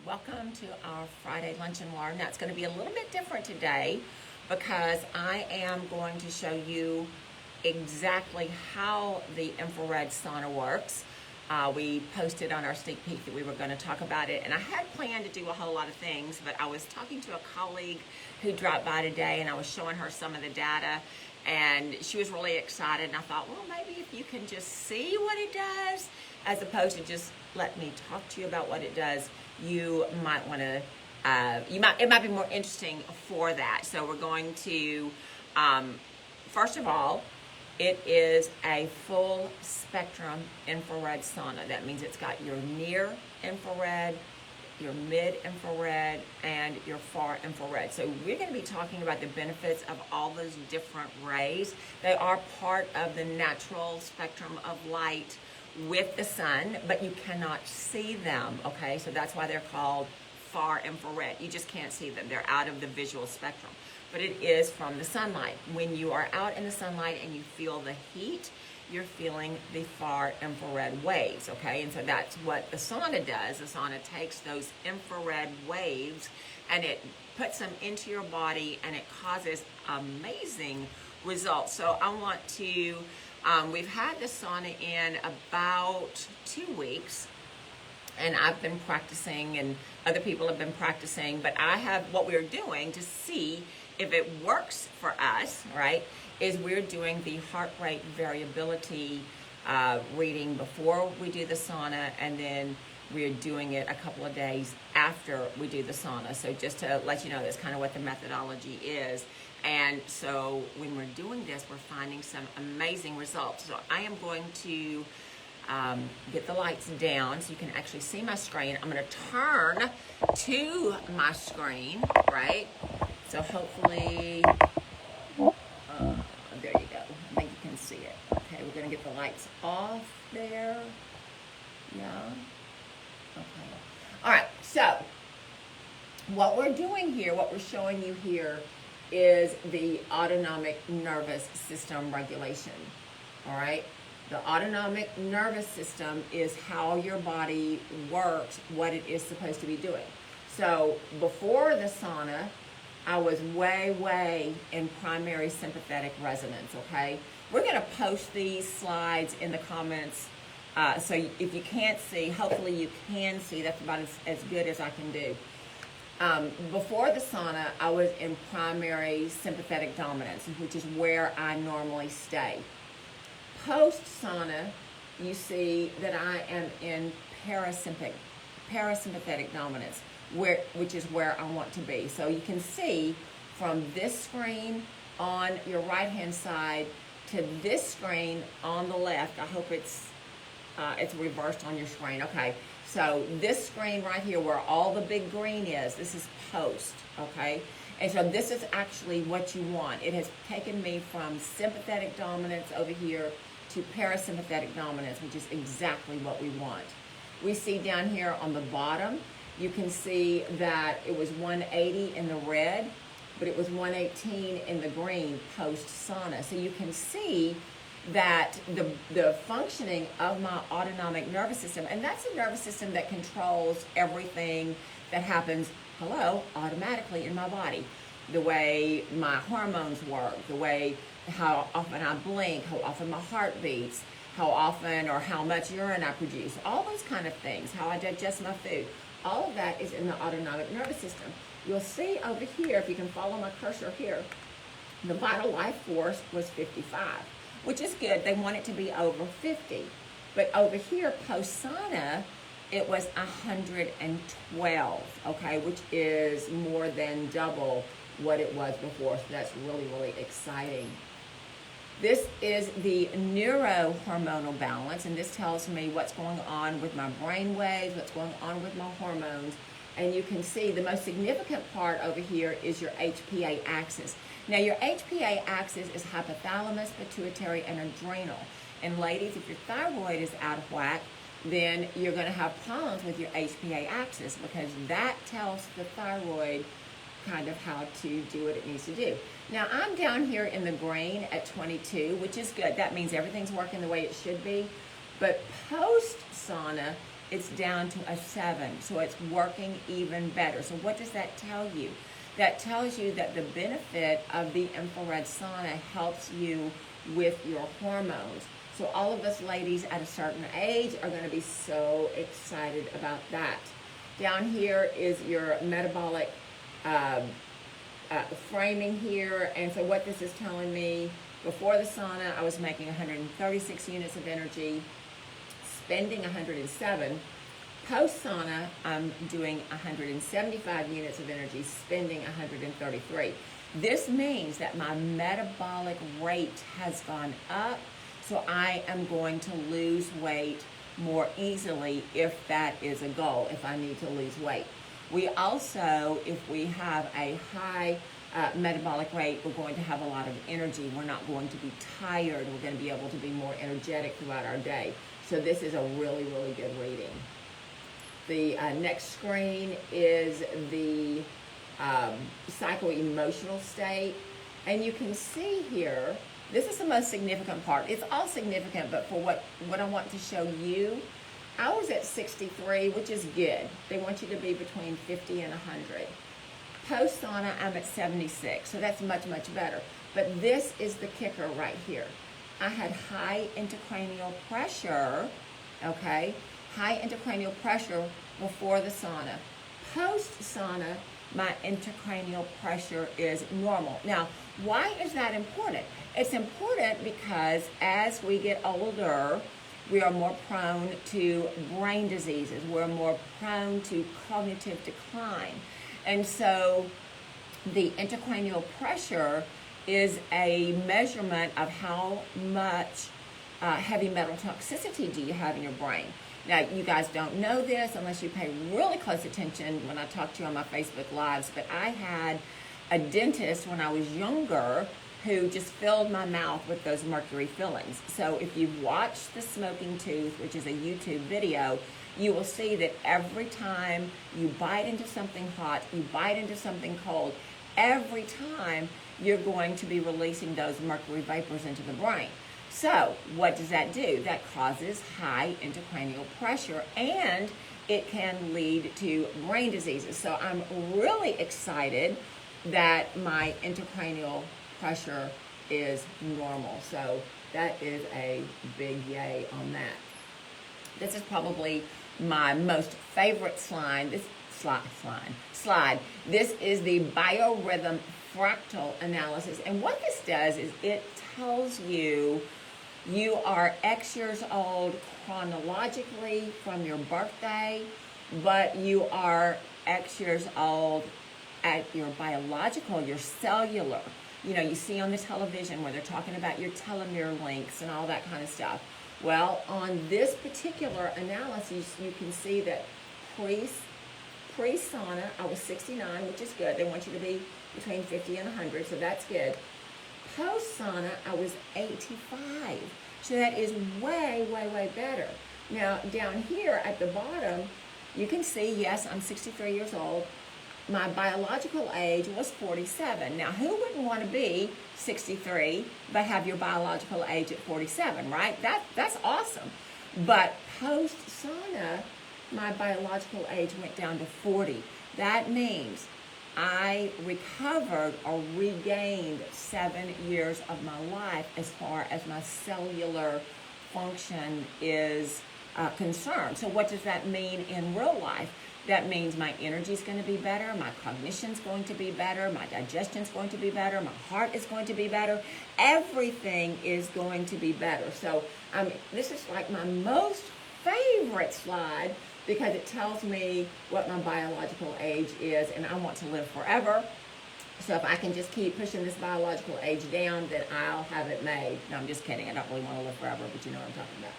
welcome to our Friday Lunch and Learn. Now it's going to be a little bit different today because I am going to show you exactly how the infrared sauna works. We posted on our sneak peek that we were going to talk about it, and I had planned to do a whole lot of things, but I was talking to a colleague who dropped by today, and I was showing her some of the data, and she was really excited, and I thought, well, maybe if you can just see what it does, as opposed to just let me talk to you about what it does, you might want to, it might be more interesting for that. So we're going to, first of all, it is a full spectrum infrared sauna. That means it's got your near infrared, your mid infrared, and your far infrared. So we're going to be talking about the benefits of all those different rays. They are part of the natural spectrum of light with the sun, but you cannot see them, okay? So that's why they're called far infrared. You just can't see them. They're out of the visual spectrum. But it is from the sunlight. When you are out in the sunlight and you feel the heat, you're feeling the far infrared waves, okay? And so that's what the sauna does. The sauna takes those infrared waves and it puts them into your body, and it causes amazing results. So I want to, we've had the sauna in about 2 weeks, and I've been practicing and other people have been practicing, but what we're doing to see if it works for us, right, is we're doing the heart rate variability reading before we do the sauna, and then we're doing it a couple of days after we do the sauna. So just to let you know, that's kind of what the methodology is. And so when we're doing this, we're finding some amazing results. So I am going to get the lights down so you can actually see my screen. I'm going to turn to my screen, right? So hopefully, there you go. I think you can see it. Okay, we're going to get the lights off there. Yeah. Okay. All right, so what we're doing here, what we're showing you here is the autonomic nervous system regulation. All right? The autonomic nervous system is how your body works, what it is supposed to be doing. So before the sauna, I was way in primary sympathetic resonance, okay? We're going to post these slides in the comments. So if you can't see, hopefully you can see. That's about as good as I can do. Before the sauna, I was in primary sympathetic dominance, which is where I normally stay. Post sauna, you see that I am in parasympathetic dominance, which is where I want to be. So you can see from this screen on your right hand side to this screen on the left. I hope it's reversed on your screen. Okay, so this screen right here where all the big green is, this is post, okay? And so this is actually what you want. It has taken me from sympathetic dominance over here to parasympathetic dominance, which is exactly what we want. We see down here on the bottom, you can see that it was 180 in the red, but it was 118 in the green post sauna. So you can see that the functioning of my autonomic nervous system, and that's the nervous system that controls everything that happens, automatically in my body. The way my hormones work, the way how often I blink, how often my heart beats, how often or how much urine I produce, all those kind of things, how I digest my food. All of that is in the autonomic nervous system. You'll see over here, if you can follow my cursor here, the vital life force was 55, which is good. They want it to be over 50. But over here, post-sauna, it was 112, okay, which is more than double what it was before. So that's really exciting. This is the neurohormonal balance, and this tells me what's going on with my brain waves, what's going on with my hormones. And you can see the most significant part over here is your HPA axis. Now, your HPA axis is hypothalamus, pituitary, and adrenal. And ladies, if your thyroid is out of whack, then you're going to have problems with your HPA axis, because that tells the thyroid kind of how to do what it needs to do. Now, I'm down here in the green at 22, which is good. That means everything's working the way it should be. But post sauna, it's down to a 7. So it's working even better. So what does that tell you? That tells you that the benefit of the infrared sauna helps you with your hormones. So all of us ladies at a certain age are going to be so excited about that. Down here is your metabolic framing here. And so what this is telling me, before the sauna, I was making 136 units of energy, spending 107. Post sauna, I'm doing 175 units of energy, spending 133. This means that my metabolic rate has gone up, so I am going to lose weight more easily if that is a goal, if I need to lose weight. We also, if we have a high metabolic rate, we're going to have a lot of energy. We're not going to be tired. We're going to be able to be more energetic throughout our day. So this is a really, really good reading. The next screen is the psycho-emotional state. And you can see here, this is the most significant part. It's all significant, but for what I want to show you, I was at 63, which is good. They want you to be between 50 and 100. Post sauna, I'm at 76, so that's much, much better. But this is the kicker right here. I had high intracranial pressure, okay? High intracranial pressure before the sauna. Post sauna, my intracranial pressure is normal. Now, why is that important? It's important because as we get older, we are more prone to brain diseases. We're more prone to cognitive decline. And so the intracranial pressure is a measurement of how much heavy metal toxicity do you have in your brain. Now, you guys don't know this unless you pay really close attention when I talk to you on my Facebook Lives, but I had a dentist when I was younger who just filled my mouth with those mercury fillings. So if you've watched The Smoking Tooth, which is a YouTube video, you will see that every time you bite into something hot, you bite into something cold, every time you're going to be releasing those mercury vapors into the brain. So what does that do? That causes high intracranial pressure, and it can lead to brain diseases. So I'm really excited that my intracranial pressure is normal. So that is a big yay on that. This is probably my most favorite slide. This is the biorhythm fractal analysis. And what this does is it tells you you are X years old chronologically from your birthday, but you are X years old at your biological, your cellular. You know, you see on the television where they're talking about your telomere lengths and all that kind of stuff. Well, on this particular analysis, you can see that pre-sauna, I was 69, which is good. They want you to be between 50 and 100, so that's good. Post-sauna, I was 85. So that is way, way, way better. Now, down here at the bottom, you can see, yes, I'm 63 years old. My biological age was 47. Now, who wouldn't want to be 63 but have your biological age at 47, right? That's awesome. But post-sauna, my biological age went down to 40. That means I recovered or regained 7 years of my life as far as my cellular function is concerned. So what does that mean in real life? That means my energy is going to be better, my cognition is going to be better, my digestion is going to be better, my heart is going to be better. Everything is going to be better. So this is like my most favorite slide because it tells me what my biological age is, and I want to live forever. So if I can just keep pushing this biological age down, then I'll have it made. No, I'm just kidding. I don't really want to live forever, but you know what I'm talking about.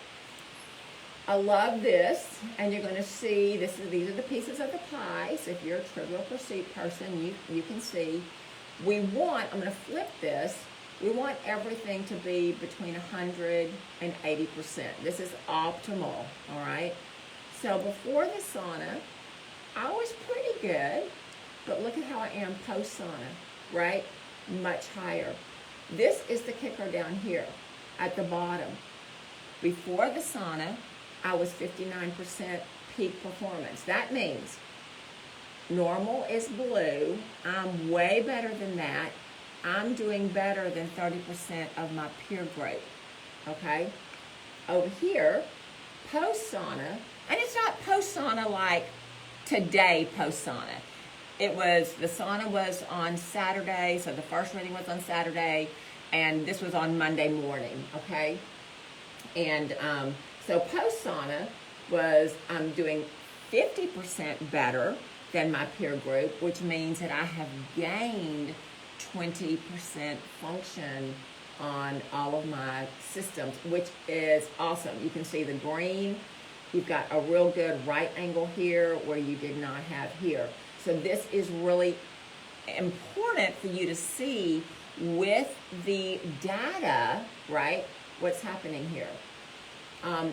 I love this, and you're going to see these are the pieces of the pie. So if you're a Trivial Pursuit person, you can see I'm going to flip this, we want everything to be between 100 and 80%. This is optimal, all right? So before the sauna, I was pretty good, but look at how I am post-sauna, right? Much higher. This is the kicker down here at the bottom. Before the sauna, I was 59% peak performance. That means normal is blue. I'm way better than that. I'm doing better than 30% of my peer group, okay? Over here, post-sauna, and it's not post-sauna like today post-sauna. The sauna was on Saturday, so the first reading was on Saturday, and this was on Monday morning, okay? And so post-sauna I'm doing 50% better than my peer group, which means that I have gained 20% function on all of my systems, which is awesome. You can see the green. You've got a real good right angle here where you did not have here. So this is really important for you to see with the data, right, what's happening here.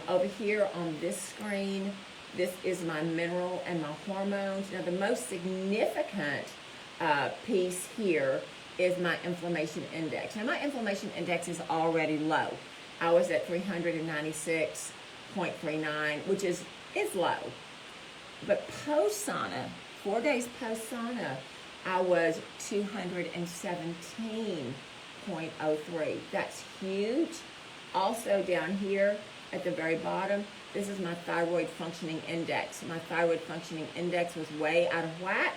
Over here on this screen, this is my mineral and my hormones. Now the most significant piece here is my inflammation index. Now my inflammation index is already low. I was at 396.39, which is low. But post-sauna, 4 days post-sauna, I was 217.03. That's huge. Also down here at the very bottom, this is my thyroid functioning index. My thyroid functioning index was way out of whack.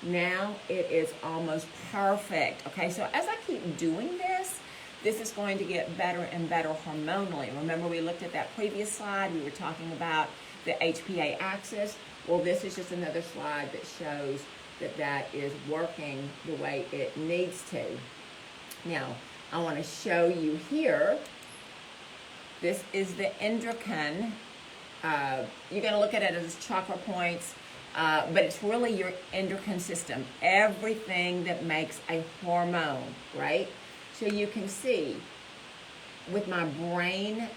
Now it is almost perfect. Okay, so as I keep doing this, this is going to get better and better hormonally. Remember we looked at that previous slide, we were talking about the HPA axis. Well, this is just another slide that shows that that is working the way it needs to. Now, I want to show you here, this is the endocrine. You're going to look at it as chakra points. But it's really your endocrine system, everything that makes a hormone, right? So you can see with my brain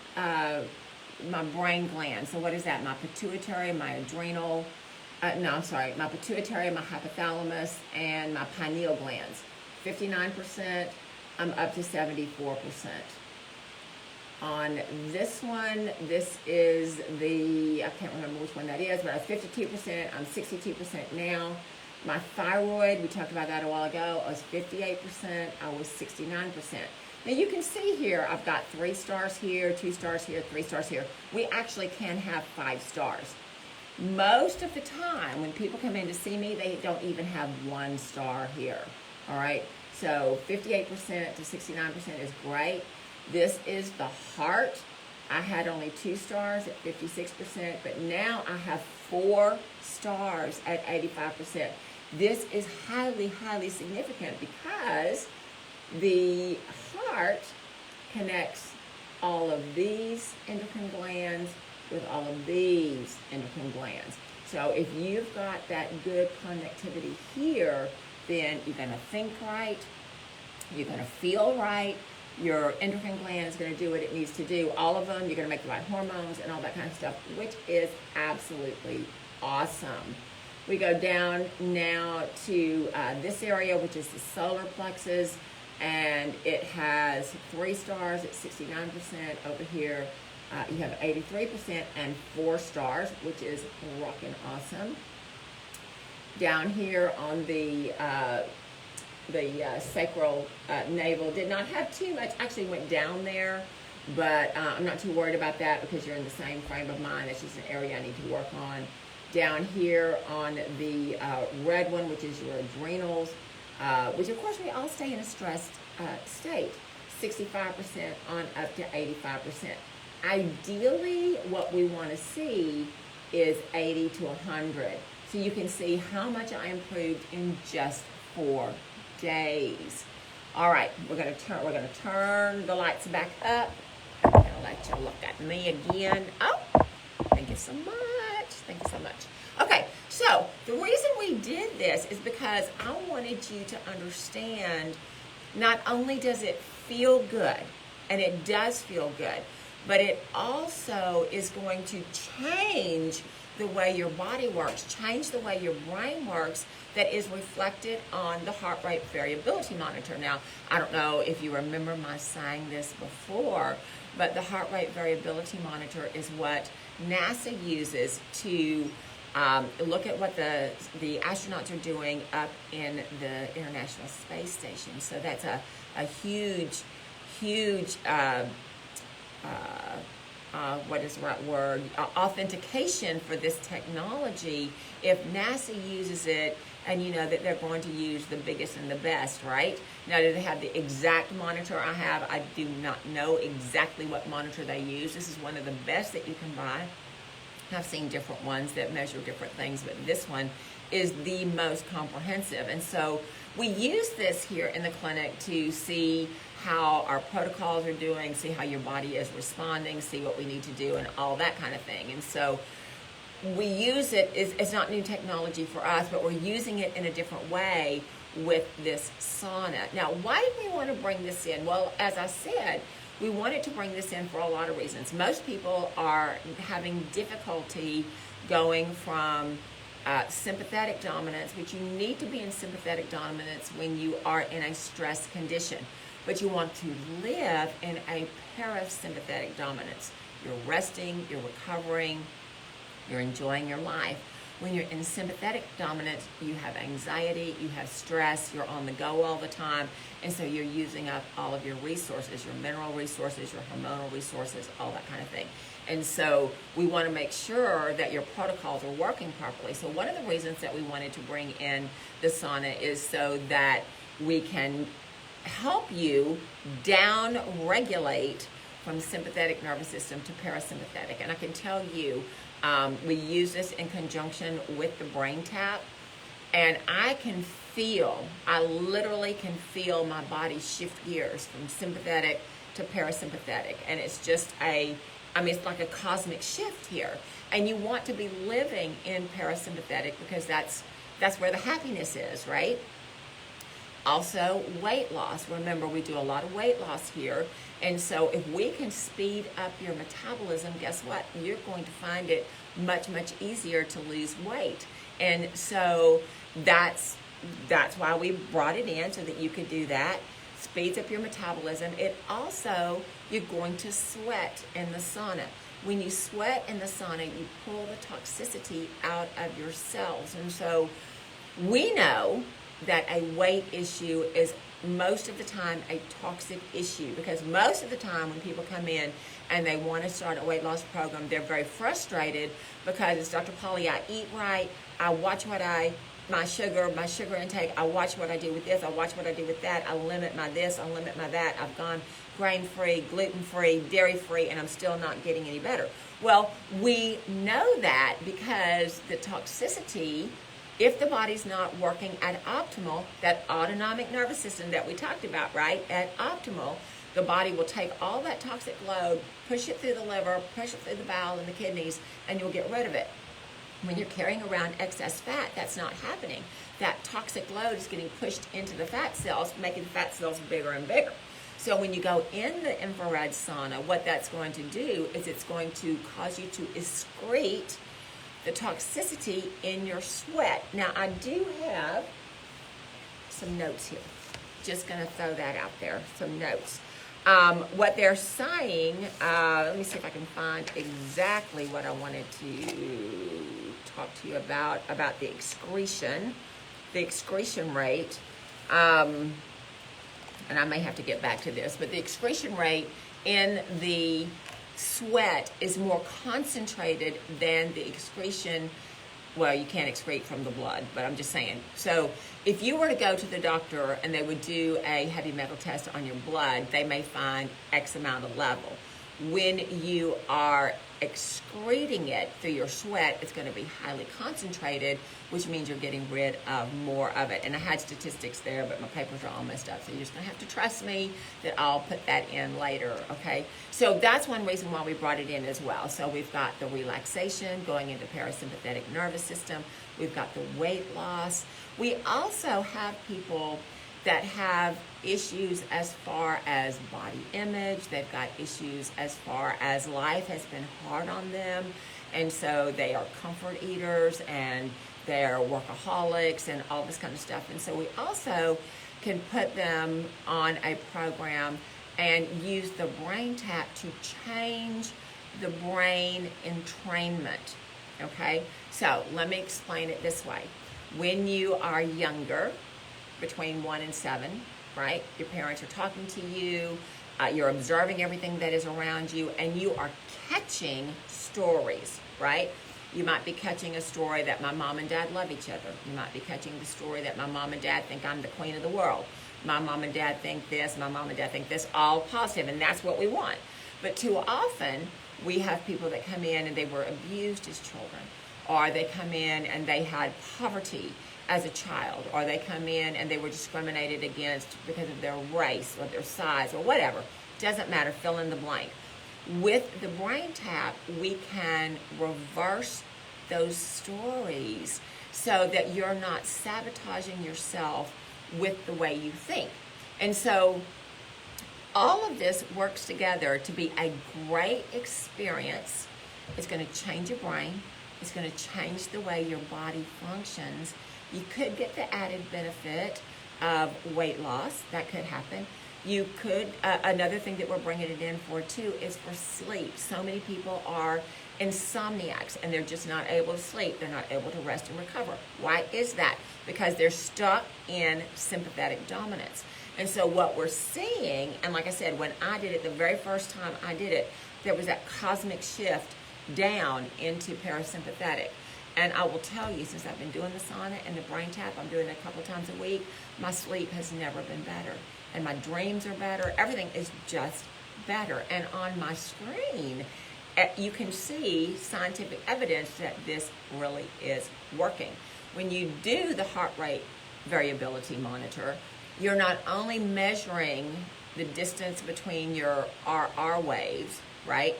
glands. So what is that? My pituitary, my adrenal, my pituitary, my hypothalamus, and my pineal glands. 59%, I'm up to 74%. On this one, this is I can't remember which one that is, but I was 52%, I'm 62% now. My thyroid, we talked about that a while ago, I was 58%, I was 69%. Now you can see here, I've got 3 stars here, 2 stars here, 3 stars here. We actually can have 5 stars. Most of the time, when people come in to see me, they don't even have 1 star here, all right? So 58% to 69% is great. This is the heart. I had only 2 stars at 56%, but now I have 4 stars at 85%. This is highly, highly significant because the heart connects all of these endocrine glands with all of these endocrine glands. So if you've got that good connectivity here, then you're going to think right, you're going to feel right, your endocrine gland is going to do what it needs to do, all of them, you're going to make the right hormones and all that kind of stuff, which is absolutely awesome. We go down now to this area, which is the solar plexus, and it has 3 stars at 69%. Over here, you have 83% and 4 stars, which is rockin' awesome. Down here on the sacral navel, did not have too much, actually went down there, but I'm not too worried about that because you're in the same frame of mind. It's just an area I need to work on. Down here on the red one, which is your adrenals, which of course we all stay in a stressed state, 65% on up to 85%. Ideally, what we want to see is 80 to 100. So you can see how much I improved in just 4 days. All right, we're gonna turn the lights back up. I'm gonna let you look at me again. Oh, thank you so much. Thank you so much. Okay, so the reason we did this is because I wanted you to understand not only does it feel good, and it does feel good, but it also is going to change the way your body works, change the way your brain works, that is reflected on the heart rate variability monitor. Now, I don't know if you remember my saying this before, but the heart rate variability monitor is what NASA uses to look at what the astronauts are doing up in the International Space Station. So that's a huge, huge, what is the right word, authentication for this technology if NASA uses it, and you know that they're going to use the biggest and the best, right? Now, do they have the exact monitor I have? I do not know exactly what monitor they use. This is one of the best that you can buy. I've seen different ones that measure different things, but this one is the most comprehensive. And so we use this here in the clinic to see how our protocols are doing, see how your body is responding, see what we need to do, and all that kind of thing. And so we use it, it's not new technology for us, but we're using it in a different way with this sauna. Now, why did we want to bring this in? Well, as I said, we wanted to bring this in for a lot of reasons. Most people are having difficulty going from sympathetic dominance, which you need to be in sympathetic dominance when you are in a stress condition. But you want to live in a parasympathetic dominance. You're resting, you're recovering, you're enjoying your life. When you're in sympathetic dominance, you have anxiety, you have stress, you're on the go all the time, and so you're using up all of your resources, your mineral resources, your hormonal resources, all that kind of thing. And so we want to make sure that your protocols are working properly. So one of the reasons that we wanted to bring in the sauna is so that we can help you down-regulate from sympathetic nervous system to parasympathetic. And I can tell you, we use this in conjunction with the brain tap, and I literally can feel my body shift gears from sympathetic to parasympathetic. And it's just it's like a cosmic shift here. And you want to be living in parasympathetic because that's where the happiness is, right? Also, weight loss. Remember, we do a lot of weight loss here. And so if we can speed up your metabolism, guess what? You're going to find it much, much easier to lose weight. And so that's why we brought it in, so that you could do that. Speeds up your metabolism. It also, you're going to sweat in the sauna. When you sweat in the sauna, you pull the toxicity out of your cells. And so we know that a weight issue is most of the time a toxic issue, because most of the time when people come in and they want to start a weight loss program, they're very frustrated because it's, Dr. Polly, I eat right, I watch my sugar intake, I watch what I do with this, I watch what I do with that, I limit my this, I limit my that, I've gone grain-free, gluten-free, dairy-free, and I'm still not getting any better. Well, we know that because the toxicity, if the body's not working at optimal, that autonomic nervous system that we talked about, right? At optimal, the body will take all that toxic load, push it through the liver, push it through the bowel and the kidneys, and you'll get rid of it. When you're carrying around excess fat, that's not happening. That toxic load is getting pushed into the fat cells, making the fat cells bigger and bigger. So when you go in the infrared sauna, what that's going to do is it's going to cause you to excrete the toxicity in your sweat. Now, I do have some notes here. Just going to throw that out there, some notes. What they're saying, let me see if I can find exactly what I wanted to talk to you about the excretion rate. And I may have to get back to this, but the excretion rate in the sweat is more concentrated than the excretion. Well, you can't excrete from the blood, but I'm just saying. So if you were to go to the doctor and they would do a heavy metal test on your blood, they may find X amount of level. When you are excreting it through your sweat, it's going to be highly concentrated, which means you're getting rid of more of it. And I had statistics there, but my papers are all messed up, so you're just going to have to trust me that I'll put that in later, okay? So that's one reason why we brought it in as well. So we've got the relaxation going into parasympathetic nervous system. We've got the weight loss. We also have people that have issues as far as body image. They've got issues as far as life has been hard on them. And so they are comfort eaters and they're workaholics and all this kind of stuff. And so we also can put them on a program and use the brain tap to change the brain entrainment. Okay, so let me explain it this way. When you are younger, between 1 and 7, right, your parents are talking to you, you're observing everything that is around you, and you are catching stories, right? You might be catching a story that my mom and dad love each other. You might be catching the story that my mom and dad think I'm the queen of the world. My mom and dad think this, my mom and dad think this, all positive, and that's what we want. But too often, we have people that come in and they were abused as children, or they come in and they had poverty as a child, or they come in and they were discriminated against because of their race or their size or whatever. Doesn't matter, fill in the blank. With the brain tap, we can reverse those stories so that you're not sabotaging yourself with the way you think. And so all of this works together to be a great experience. It's going to change your brain. It's going to change the way your body functions. You could get the added benefit of weight loss. That could happen. You could, another thing that we're bringing it in for too is for sleep. So many people are insomniacs and they're just not able to sleep. They're not able to rest and recover. Why is that? Because they're stuck in sympathetic dominance. And so what we're seeing, and like I said, when I did it, the very first time I did it, there was that cosmic shift down into parasympathetic. And I will tell you, since I've been doing the sauna and the brain tap, I'm doing it a couple times a week, my sleep has never been better. And my dreams are better. Everything is just better. And on my screen, you can see scientific evidence that this really is working. When you do the heart rate variability monitor, you're not only measuring the distance between your RR waves, right?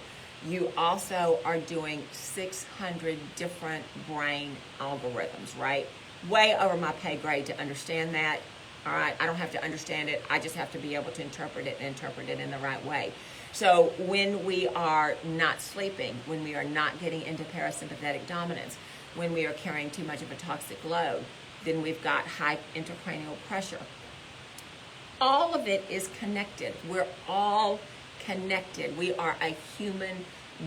You also are doing 600 different brain algorithms, right? Way over my pay grade to understand that. All right, I don't have to understand it. I just have to be able to interpret it and interpret it in the right way. So when we are not sleeping, when we are not getting into parasympathetic dominance, when we are carrying too much of a toxic load, then we've got high intracranial pressure. All of it is connected. We're all connected. We are a human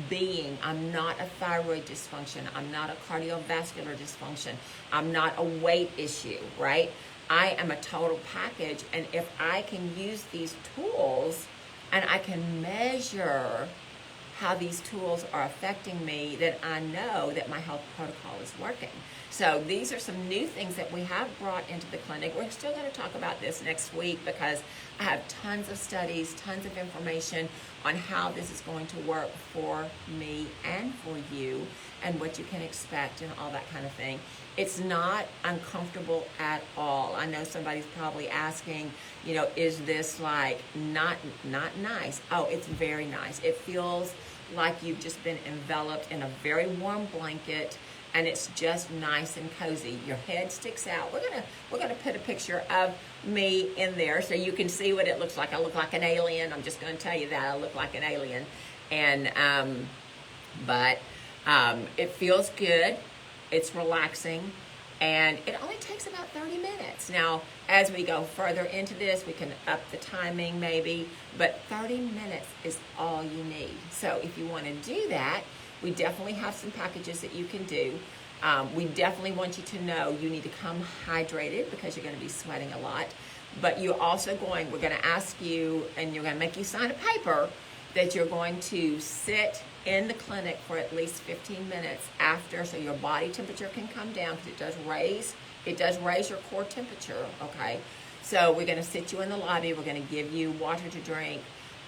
being. I'm not a thyroid dysfunction. I'm not a cardiovascular dysfunction. I'm not a weight issue, right? I am a total package, and if I can use these tools and I can measure how these tools are affecting me, then I know that my health protocol is working. So these are some new things that we have brought into the clinic. We're still going to talk about this next week because I have tons of studies, tons of information on how this is going to work for me and for you and what you can expect and all that kind of thing. It's not uncomfortable at all. I know somebody's probably asking, you know, is this like not nice? Oh, it's very nice. It feels like you've just been enveloped in a very warm blanket, and it's just nice and cozy. Your head sticks out. We're gonna put a picture of me in there so you can see what it looks like. I look like an alien. I'm just gonna tell you that I look like an alien, and it feels good. It's relaxing, and it only takes about 30 minutes. Now, as we go further into this, we can up the timing maybe, but 30 minutes is all you need. So if you want to do that, we definitely have some packages that you can do. We definitely want you to know you need to come hydrated because you're going to be sweating a lot. But we're going to ask you, and you're going to make you sign a paper that you're going to sit in the clinic for at least 15 minutes after, so your body temperature can come down, because it does raise your core temperature, okay? So we're going to sit you in the lobby. We're going to give you water to drink.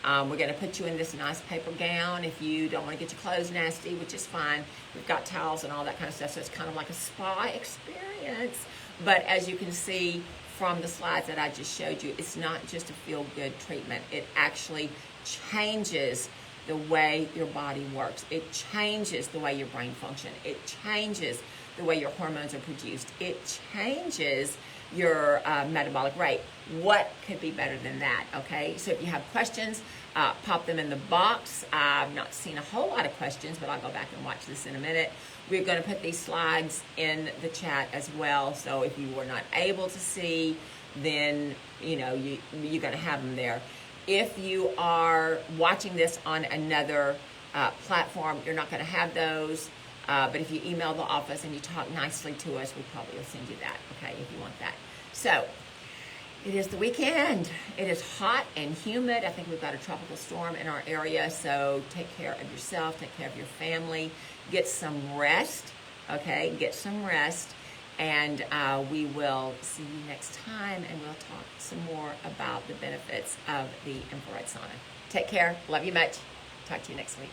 We're going to put you in this nice paper gown if you don't want to get your clothes nasty, which is fine. We've got towels and all that kind of stuff, so it's kind of like a spa experience. But as you can see from the slides that I just showed you, it's not just a feel-good treatment. It actually changes the way your body works. It changes the way your brain functions. It changes the way your hormones are produced. It changes your metabolic rate. What could be better than that, okay? So if you have questions, pop them in the box. I've not seen a whole lot of questions, but I'll go back and watch this in a minute. We're going to put these slides in the chat as well, so if you were not able to see, then you're going to have them there. If you are watching this on another platform, you're not going to have those. But if you email the office and you talk nicely to us, we probably will send you that, okay, if you want that. So, it is the weekend. It is hot and humid. I think we've got a tropical storm in our area, so take care of yourself, take care of your family, get some rest, okay? Get some rest, and we will see you next time, and we'll talk some more about the benefits of the infrared sauna. Take care. Love you much. Talk to you next week.